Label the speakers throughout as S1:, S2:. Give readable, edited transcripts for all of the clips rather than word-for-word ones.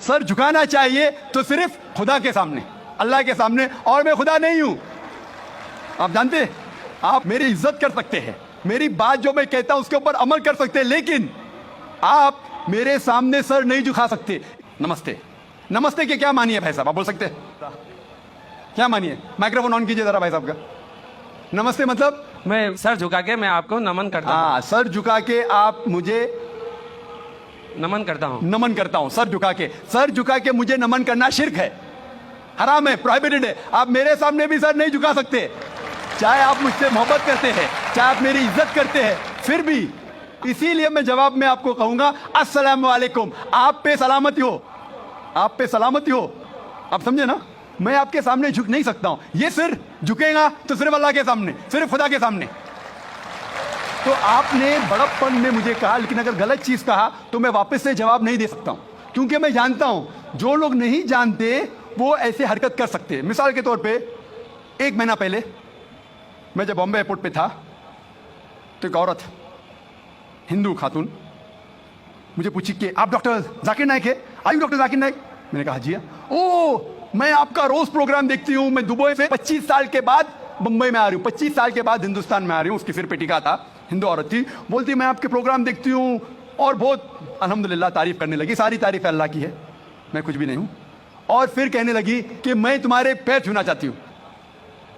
S1: Sir झुकाना चाहिए तो सिर्फ खुदा के सामने, अल्लाह के सामने, और मैं खुदा नहीं हूं। आप जानते हैं, आप मेरी इज्जत कर सकते हैं, मेरी बात जो मैं कहता हूं उसके ऊपर अमल कर सकते हैं, लेकिन आप मेरे सामने सर नहीं झुका सकते। नमस्ते, नमस्ते के क्या मानिए भाई साहब, आप बोल सकते हैं क्या मानिए? माइक्रोफोन ऑन कीजिए जरा भाई साहब का। नमस्ते मतलब
S2: मैं सर झुका के मैं आपको नमन करता हूँ।
S1: हाँ, सर झुका के आप मुझे
S2: नमन करता हूँ।
S1: नमन करता हूं, सर झुका के। सर झुका के मुझे नमन करना शिर्क है, हराम है, प्रोहिबिटेड है। आप मेरे सामने भी सर नहीं झुका सकते, चाहे आप मुझसे मोहब्बत करते हैं, चाहे आप मेरी इज्जत करते हैं, फिर भी। इसीलिए मैं जवाब में आपको कहूंगा अस्सलाम वालेकुम, आप पे सलामती हो, आप पे सलामती हो। आप समझे ना, मैं आपके सामने झुक नहीं सकता हूं। ये सिर झुकेगा तो सिर्फ अल्लाह के सामने, सिर्फ खुदा के सामने। तो आपने बड़प्पन में मुझे कहा, लेकिन अगर गलत चीज कहा तो मैं वापस से जवाब नहीं दे सकता हूं, क्योंकि मैं जानता हूं जो लोग नहीं जानते वो ऐसे हरकत कर सकते हैं। मिसाल के तौर पे 1 महीना पहले मैं जब बॉम्बे एयरपोर्ट पे था तो एक औरत, हिंदू खातून, मुझे पूछी कि आप डॉक्टर जाकिर नाइक है? आयु डॉक्टर जाकिर नाइक? मैंने कहा जी। ओ, मैं आपका रोज प्रोग्राम देखती हूँ, मैं दुबई से 25 साल के बाद मुंबई में आ रही हूँ, 25 साल के बाद हिंदुस्तान में आ रही हूँ। उसकी सिर पे टिका था, हिंदू औरत थी, बोलती मैं आपके प्रोग्राम देखती हूँ और बहुत अल्हम्दुलिल्लाह तारीफ करने लगी, सारी तारीफ अल्लाह की है, मैं कुछ भी नहीं हूँ। और फिर कहने लगी कि मैं तुम्हारे पैर छूना चाहती हूँ।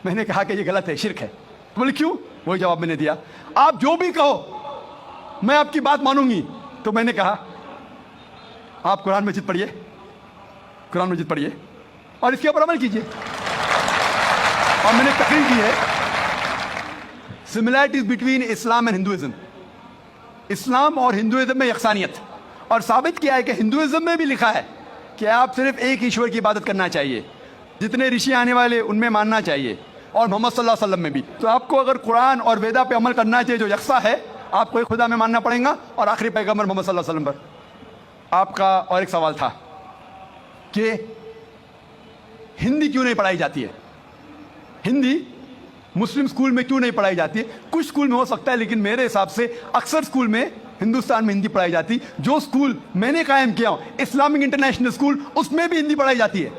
S1: मैंने कहा कि ये गलत है, शिर्क है। बोले क्यों? वही जवाब मैंने दिया, आप जो भी कहो मैं आपकी बात मानूंगी। तो मैंने कहा आप कुरान मजीद पढ़िए, कुरान मजीद पढ़िए और इसके ऊपर अमल कीजिए। और मैंने तकरीर की है similarities between Islam and Hinduism, इस्लाम और हिंदुइज्म में यकसानियत, और साबित किया है कि हिंदुइज्म में भी लिखा है कि आप सिर्फ एक ईश्वर की इबादत करना चाहिए, जितने ऋषि आने वाले उनमें मानना चाहिए, और मोहम्मद सल्लल्लाहु अलैहि वसल्लम में भी। तो आपको अगर कुरान और वेदा पे अमल करना चाहिए जो यकसा है, आपको एक खुदा में मानना पड़ेगा और आखिरी पैगंबर मोहम्मद सल्लल्लाहु अलैहि वसल्लम पर। आपका और एक सवाल था कि हिंदी क्यों नहीं पढ़ाई जाती है, हिंदी मुस्लिम स्कूल में क्यों नहीं पढ़ाई जाती है? कुछ स्कूल में हो सकता है, लेकिन मेरे हिसाब से अक्सर स्कूल में हिंदुस्तान में हिंदी पढ़ाई जाती। जो स्कूल मैंने कायम किया हूं, इस्लामिक इंटरनेशनल स्कूल, उसमें भी हिंदी पढ़ाई जाती है।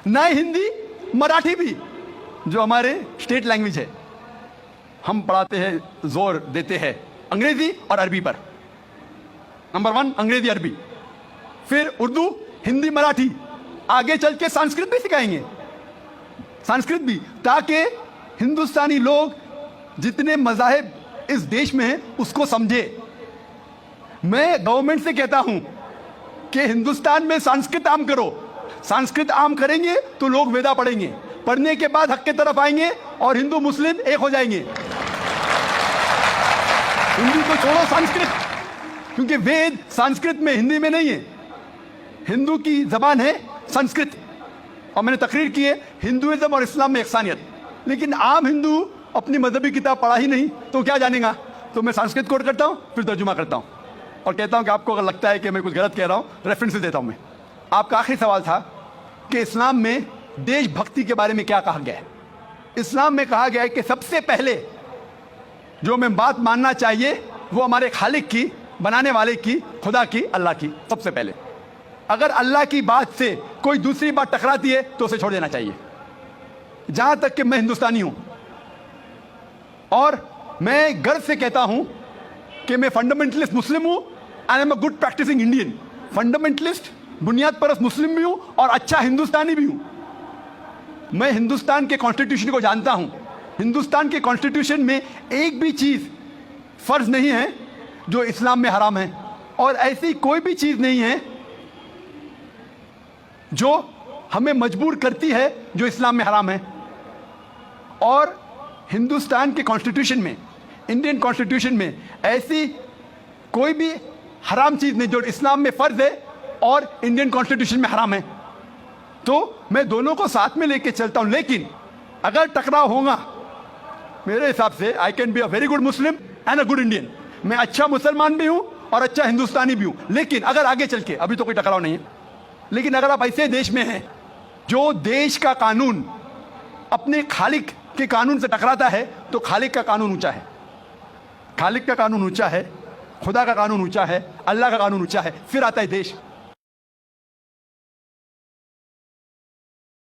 S1: नए हिंदी, मराठी भी, जो हमारे स्टेट लैंग्वेज है, हम पढ़ाते हैं, जोर देते हैं अंग्रेजी और अरबी पर। नंबर 1 अंग्रेजी अरबी, फिर उर्दू, हिंदी, मराठी, आगे चल के संस्कृत भी सिखाएंगे, संस्कृत भी, ताकि हिंदुस्तानी लोग जितने मज़ाहिब इस देश में हैं उसको समझे। मैं गवर्नमेंट से कहता हूं कि हिंदुस्तान में संस्कृत आम करो। संस्कृत आम करेंगे तो लोग वेदा पढ़ेंगे, पढ़ने के बाद हक के तरफ आएंगे और हिंदू मुस्लिम एक हो जाएंगे। हिंदी को छोड़ो, संस्कृत, क्योंकि वेद संस्कृत में, हिंदी में नहीं है। हिंदू की जबान है संस्कृत। और मैंने तकरीर की है हिंदुइज्म और इस्लाम में यकसानियत, लेकिन आम हिंदू अपनी मजहबी किताब पढ़ा ही नहीं तो क्या जानेगा। तो मैं संस्कृत कोट करता हूँ, फिर तर्जुमा करता हूँ और कहता हूँ कि आपको अगर लगता है कि मैं कुछ गलत कह रहा हूँ, रेफरेंसेस देता हूँ मैं। आपका आखिरी सवाल था कि इस्लाम में देशभक्ति के बारे में क्या कहा गया है। इस्लाम में कहा गया है कि सबसे पहले जो हमें बात मानना चाहिए वो हमारे खालिक की, बनाने वाले की, खुदा की, अल्लाह की, सबसे पहले। अगर अल्लाह की बात से कोई दूसरी बात टकराती है तो उसे छोड़ देना चाहिए। जहां तक कि मैं हिंदुस्तानी हूं और मैं गर्व से कहता हूं कि मैं फंडामेंटलिस्ट मुस्लिम हूं, I am a good practising Indian. Fundamentalist, बुनियाद परस्त मुस्लिम भी हूं और अच्छा हिंदुस्तानी भी हूं। मैं हिंदुस्तान के कॉन्स्टिट्यूशन को जानता हूं। हिंदुस्तान के कॉन्स्टिट्यूशन में एक भी चीज फर्ज नहीं है जो इस्लाम में हराम है, और ऐसी कोई भी चीज नहीं है जो हमें मजबूर करती है जो इस्लाम में हराम है। और हिंदुस्तान के कॉन्स्टिट्यूशन में, इंडियन कॉन्स्टिट्यूशन में ऐसी कोई भी हराम चीज नहीं जो इस्लाम में फर्ज है और इंडियन कॉन्स्टिट्यूशन में हराम है। तो मैं दोनों को साथ में लेके चलता हूं, लेकिन अगर टकराव होगा, मेरे हिसाब से I can be a very good Muslim and a good Indian. मैं अच्छा मुसलमान भी हूं और अच्छा हिंदुस्तानी भी हूं। लेकिन अगर आगे चल के, अभी तो कोई टकराव नहीं है, लेकिन अगर आप ऐसे देश में हैं जो देश का कानून अपने खालिक के कानून से टकराता है, तो खालिक का कानून ऊंचा है, खालिक का कानून ऊंचा है, खुदा का कानून ऊंचा है, अल्लाह का कानून ऊंचा है, फिर आता है देश।